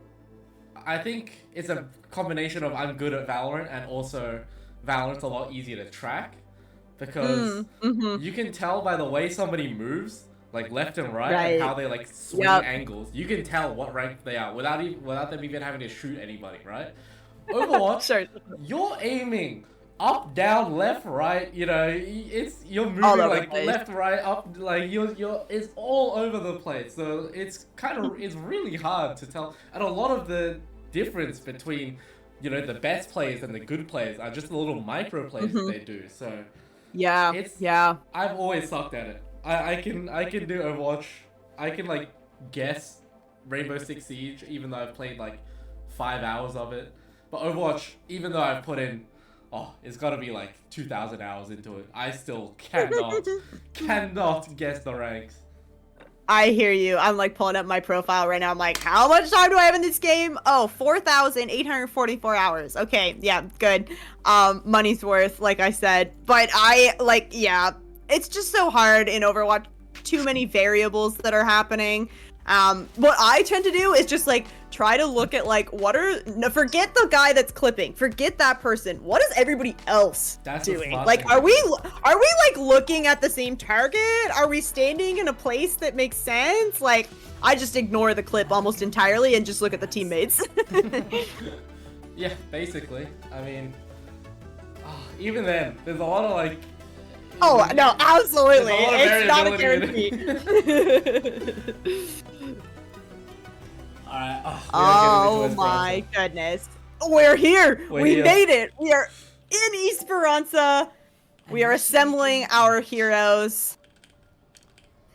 [SPEAKER 2] I think it's a combination of I'm good at Valorant and also Valorant's a lot easier to track because you can tell by the way somebody moves, like left and right, and how they like swing angles. You can tell what rank they are without them even having to shoot anybody, right? Overwatch, you're aiming up, down, left, right. You know, you're moving like left, right, up. Like it's all over the place. So it's really hard to tell. And a lot of the difference between, you know, the best players and the good players are just the little micro plays that they do. So I've always sucked at it. I can do Overwatch. I can like guess Rainbow Six Siege, even though I've played like 5 hours of it. But Overwatch, even though I've put in, it's got to be like 2,000 hours into it, I still cannot guess the ranks.
[SPEAKER 1] I hear you. I'm like pulling up my profile right now. I'm like, how much time do I have in this game? Oh, 4,844 hours. Okay, yeah, good. Money's worth, like I said. But it's just so hard in Overwatch. Too many variables that are happening. What I tend to do is just like try to look at like forget the guy that's clipping, forget that person. What is everybody else doing? Like, are we like looking at the same target? Are we standing in a place that makes sense? Like, I just ignore the clip almost entirely and just look at the teammates.
[SPEAKER 2] Yeah, basically. I mean, even then, there's a lot of like.
[SPEAKER 1] Oh no, absolutely. It's not a guarantee.
[SPEAKER 2] Alright.
[SPEAKER 1] Oh my goodness. We're here. We made it. We are in Esperanza. We are assembling our heroes.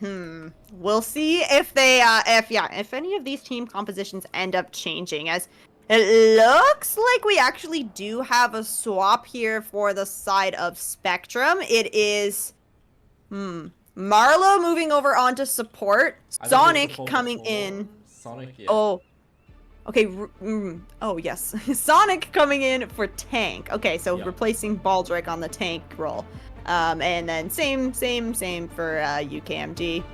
[SPEAKER 1] We'll see if they if any of these team compositions end up changing, as it looks like we actually do have a swap here for the side of Spectrum. It is Marlo moving over onto support, Sonic coming in.
[SPEAKER 2] Sonic, yeah.
[SPEAKER 1] Oh, okay. Oh, yes. Sonic coming in for tank. Okay, so replacing Baldric on the tank role. And then same for UKMD.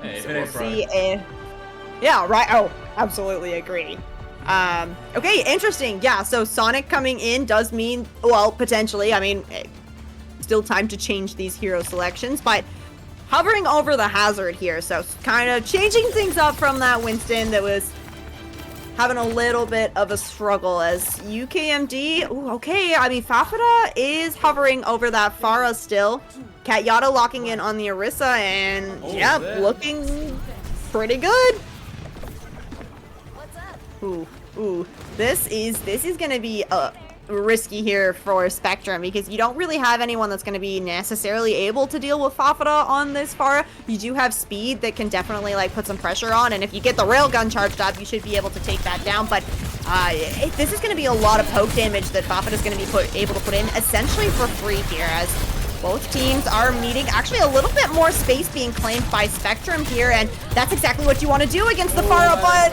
[SPEAKER 2] Hey,
[SPEAKER 1] so we'll see yeah, right. Oh, absolutely agree. Okay, interesting. Yeah, so Sonic coming in does mean, well, potentially, I mean, still time to change these hero selections, but hovering over the hazard here, so kind of changing things up from that Winston that was having a little bit of a struggle as UKMD. Ooh, okay, I mean, Fafita is hovering over that Pharah still. Katyata locking in on the Orisa, and looking pretty good. Ooh, this is gonna be risky here for Spectrum because you don't really have anyone that's going to be necessarily able to deal with Fafata on this Pharah. You do have speed that can definitely like put some pressure on, and if you get the railgun charged up, you should be able to take that down. But this is going to be a lot of poke damage that Fafata is going to be able to put in essentially for free here, as both teams are meeting. Actually, a little bit more space being claimed by Spectrum here, and that's exactly what you want to do against the Pharah, but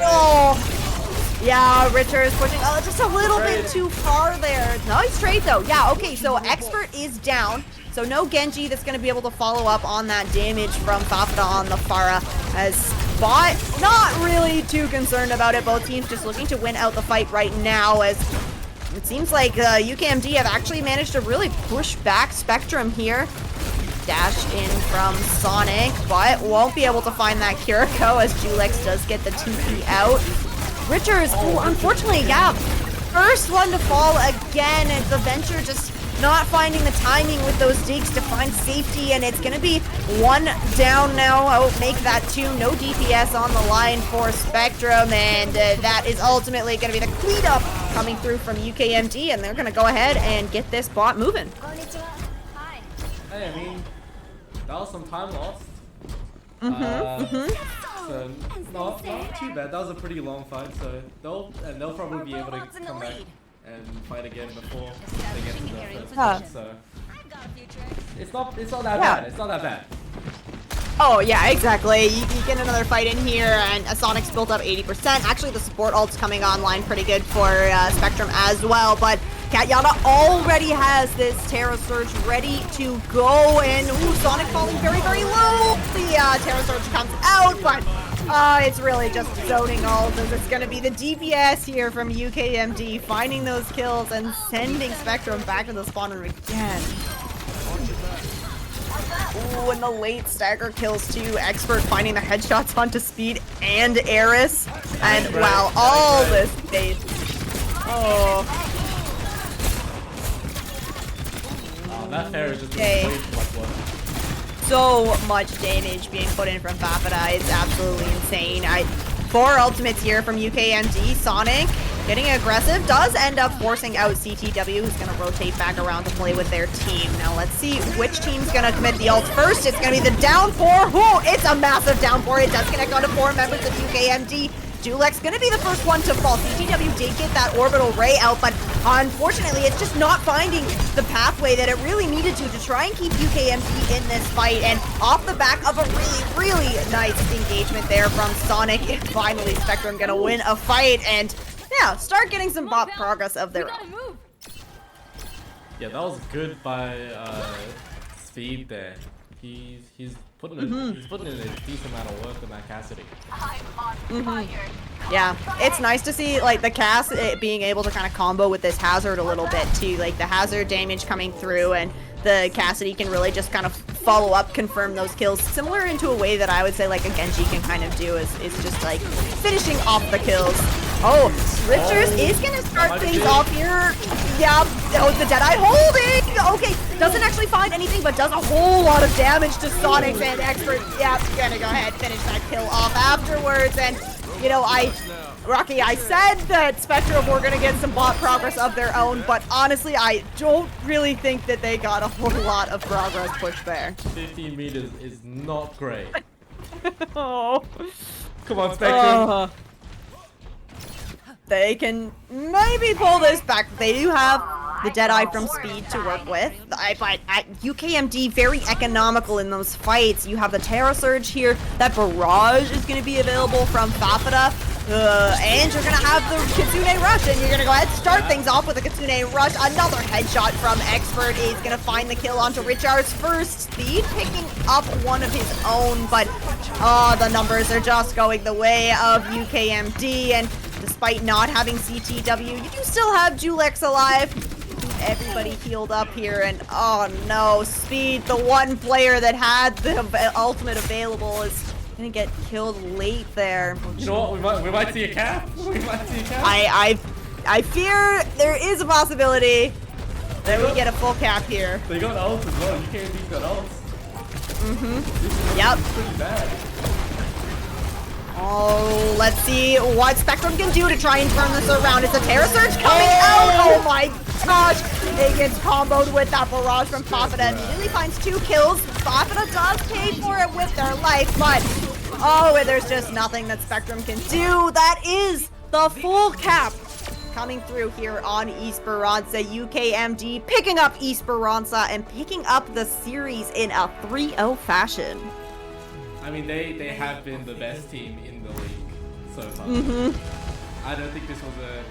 [SPEAKER 1] yeah, Richter is pushing just a little bit too far there. Nice trade though. Yeah, okay, so Expert is down. So no Genji that's going to be able to follow up on that damage from Fafata on the Pharah, as Spot not really too concerned about it. Both teams just looking to win out the fight right now, as it seems like UKMD have actually managed to really push back Spectrum here. Dash in from Sonic, but won't be able to find that Kiriko as Julex does get the TP out. Richards, unfortunately, yeah, first one to fall again. It's the Venture just not finding the timing with those digs to find safety, and it's going to be one down now. Oh, make that two. No DPS on the line for Spectrum, and that is ultimately going to be the cleanup coming through from UKMD, and they're going to go ahead and get this bot moving.
[SPEAKER 2] Hey, I mean, that was some time lost. So not too bad. That was a pretty long fight, so they'll probably be able to come back and fight again before they get to the first match. So it's not that bad. It's not that bad.
[SPEAKER 1] Oh yeah, exactly. You get another fight in here, and Sonic's built up 80%. Actually, the support ult's coming online pretty good for Spectrum as well, but Katyana already has this Terra Surge ready to go, and Sonic falling very, very low. The Terra Surge comes out, but it's really just zoning ult, as it's going to be the DPS here from UKMD finding those kills and sending Spectrum back to the spawner again. Ooh, and the late stagger kills too. Expert finding the headshots onto Speed and Eris, and wow, all this space.
[SPEAKER 2] That fair is just way too much work.
[SPEAKER 1] So much damage being put in from Fafata. It's absolutely insane. 4 ultimates here from UKMD. Sonic getting aggressive does end up forcing out CTW, who's going to rotate back around to play with their team. Now let's see which team's going to commit the ult first. It's going to be the downpour. It's a massive downpour. It does connect onto 4 members of UKMD. Julex gonna be the first one to fall. CTW did get that orbital ray out, but unfortunately it's just not finding the pathway that it really needed to try and keep UKMD in this fight. And off the back of a really, really nice engagement there from Sonic, finally Spectrum gonna win a fight and yeah, start getting some bot progress of their own.
[SPEAKER 2] Yeah, that was good by Speed there. He's putting in a decent amount of work on that Cassidy.
[SPEAKER 1] Yeah, it's nice to see like the Cass being able to kind of combo with this Hazard a little bit too. Like the Hazard damage coming through, and the Cassidy can really just kind of follow up, confirm those kills, similar into a way that I would say like a Genji can kind of do, is just like finishing off the kills. Oh, Richards is gonna start things off here. Yeah, oh, the Deadeye holding! Okay, doesn't actually find anything, but does a whole lot of damage to Sonic, and Expert, yeah, gonna go ahead, finish that kill off afterwards. And, you know, Rocky, I said that Spectrum were gonna get some bot progress of their own, but honestly, I don't really think that they got a whole lot of progress pushed there.
[SPEAKER 2] 15 meters is not great.
[SPEAKER 1] Oh.
[SPEAKER 2] Come on, Spectrum.
[SPEAKER 1] They can maybe pull this back. They do have the Deadeye from Speed to work with. But at UKMD, very economical in those fights. You have the Terra Surge here. That Barrage is going to be available from Fafata. And you're going to have the Kitsune Rush. And you're going to go ahead and start things off with a Kitsune Rush. Another headshot from Expert is going to find the kill onto Richard's first. Speed picking up one of his own. But the numbers are just going the way of UKMD. And despite not having CTW, you do still have Julex alive. Everybody healed up here, and oh no, Speed, the one player that had the ultimate available, is gonna get killed late there.
[SPEAKER 2] You know what? We might see a cap. We might see a cap.
[SPEAKER 1] I fear there is a possibility that we get a full cap here.
[SPEAKER 2] They got ults as well. You can't beat that ults.
[SPEAKER 1] Yep.
[SPEAKER 2] Pretty bad.
[SPEAKER 1] Oh, let's see what Spectrum can do to try and turn this around. Is the Terra Surge coming out? Oh my gosh! It gets comboed with that barrage from Fafita. Immediately finds 2 kills. Fafita does pay for it with their life, but oh, there's just nothing that Spectrum can do. That is the full cap coming through here on Esperanza. UKMD picking up Esperanza and picking up the series in a 3-0 fashion.
[SPEAKER 2] I mean, they have been the best team in the league so far. I don't think this was a...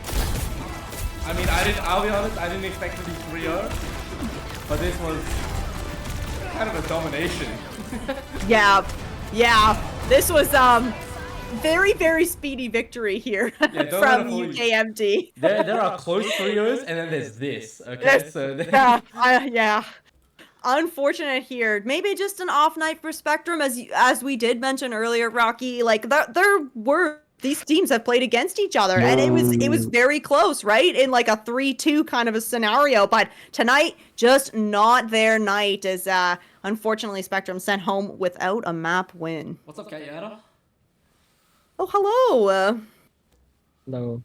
[SPEAKER 2] I mean, I'll be honest, I didn't expect to be 3-0, but this was kind of a domination.
[SPEAKER 1] Yeah, this was very, very speedy victory here from UKMD.
[SPEAKER 2] There are close 3-0s, and then there's this, okay? So
[SPEAKER 1] yeah. Unfortunate here. Maybe just an off night for Spectrum, as we did mention earlier, Rocky. Like these teams have played against each other, and it was very close, right? In like a 3-2 kind of a scenario. But tonight, just not their night, as unfortunately Spectrum sent home without a map win.
[SPEAKER 2] What's up, Kayada?
[SPEAKER 1] Oh, hello.
[SPEAKER 4] Hello.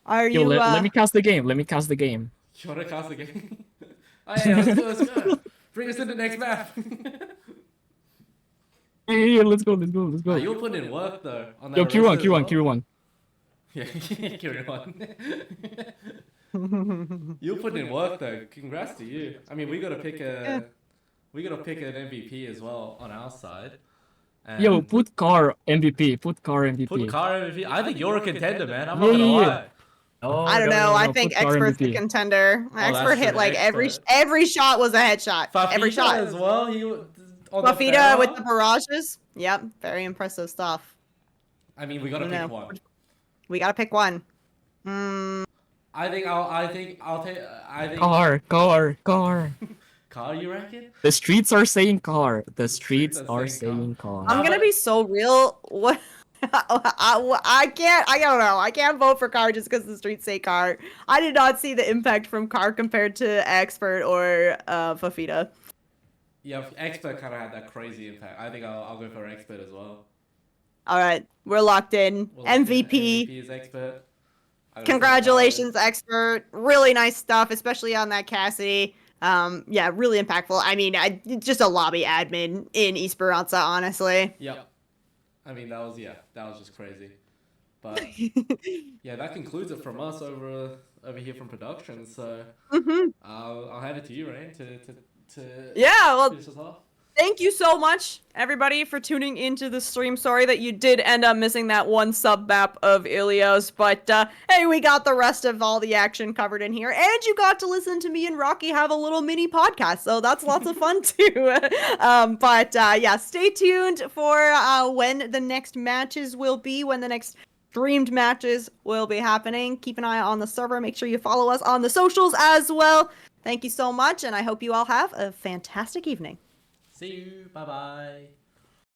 [SPEAKER 1] Are you?
[SPEAKER 4] Let me cast the game. Let me cast the game.
[SPEAKER 2] You wanna cast the game? Oh yeah, let's go. Bring us to the next map.
[SPEAKER 4] Hey, let's go.
[SPEAKER 2] You're putting in work though. On that
[SPEAKER 4] Yo, Q1.
[SPEAKER 2] Yeah, Q1. You're putting in work though. Congrats to you. I mean, we gotta pick an MVP as well on our side.
[SPEAKER 4] Yo, put car MVP. Put car MVP.
[SPEAKER 2] I think you're a contender, man. I'm not gonna lie.
[SPEAKER 4] Oh,
[SPEAKER 1] I don't know. I think Expert's the contender. Expert hit like every shot was a headshot.
[SPEAKER 2] Fafita
[SPEAKER 1] every shot
[SPEAKER 2] as well.
[SPEAKER 1] Fafita with the barrages. Yep, very impressive stuff.
[SPEAKER 2] I mean, we gotta pick one.
[SPEAKER 1] We gotta pick one.
[SPEAKER 2] I think I'll take.
[SPEAKER 4] Car.
[SPEAKER 2] Car, you reckon?
[SPEAKER 4] The streets are saying car. The streets are saying car.
[SPEAKER 1] I'm gonna be so real. What? I don't know. I can't vote for Car just because the streets say Car. I did not see the impact from Car compared to Expert or Fafita.
[SPEAKER 2] Yeah, Expert kind of had that crazy impact. I think I'll go for Expert as well.
[SPEAKER 1] All right, we're locked in. MVP.
[SPEAKER 2] MVP is Expert.
[SPEAKER 1] Congratulations, Expert. Really nice stuff, especially on that Cassidy. Yeah, really impactful. I mean, just a lobby admin in Esperanza, honestly.
[SPEAKER 2] Yep. I mean, that was just crazy. But yeah, that concludes it from us over here from production. So I'll hand it to you, Rain, to finish us off.
[SPEAKER 1] Thank you so much, everybody, for tuning into the stream. Sorry that you did end up missing that one sub map of Ilios, but hey, we got the rest of all the action covered in here, and you got to listen to me and Rocky have a little mini podcast, so that's lots of fun too. But yeah, stay tuned for when the next matches will be, when the next streamed matches will be happening. Keep an eye on the server. Make sure you follow us on the socials as well. Thank you so much, and I hope you all have a fantastic evening.
[SPEAKER 2] See you. Bye-bye.